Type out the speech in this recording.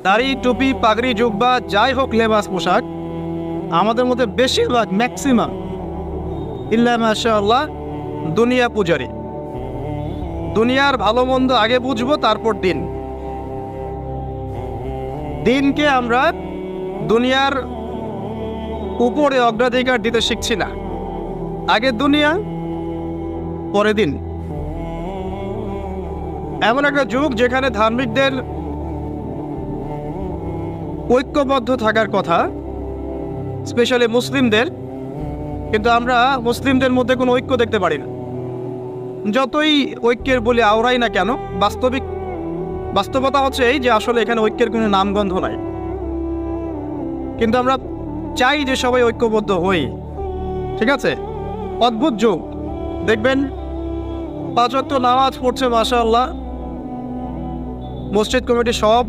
দাড়ি টুপি পাগড়ি জুব্বা যাই হোক লেবাস পোশাক, আমাদের মধ্যে বেশিরভাগ ম্যাক্সিমাম ইল্লা মাশাআল্লাহ দুনিয়া পূজারি। দুনিয়ার ভালো মন্দ আগে বুঝবো, তারপর দিনকে আমরা দুনিয়ার উপরে অগ্রাধিকার দিতে শিখছি না। আগে দুনিয়া, পরে দিন। এমন একটা যুগ যেখানে ধার্মিকদের ঐক্যবদ্ধ থাকার কথা, স্পেশালি মুসলিমদের, কিন্তু আমরা মুসলিমদের মধ্যে কোনো ঐক্য দেখতে পারি না। যতই ঐক্যের বলে আওড়াই না কেন, বাস্তবতা হচ্ছে এই যে আসলে এখানে ঐক্যের কোনো নামগন্ধ নাই। কিন্তু আমরা চাই যে সবাই ঐক্যবদ্ধ হই। ঠিক আছে, অদ্ভুত যুগ। দেখবেন 5 ওয়াক্ত নামাজ পড়ছে মাশাআল্লাহ, মসজিদ কমিটি সব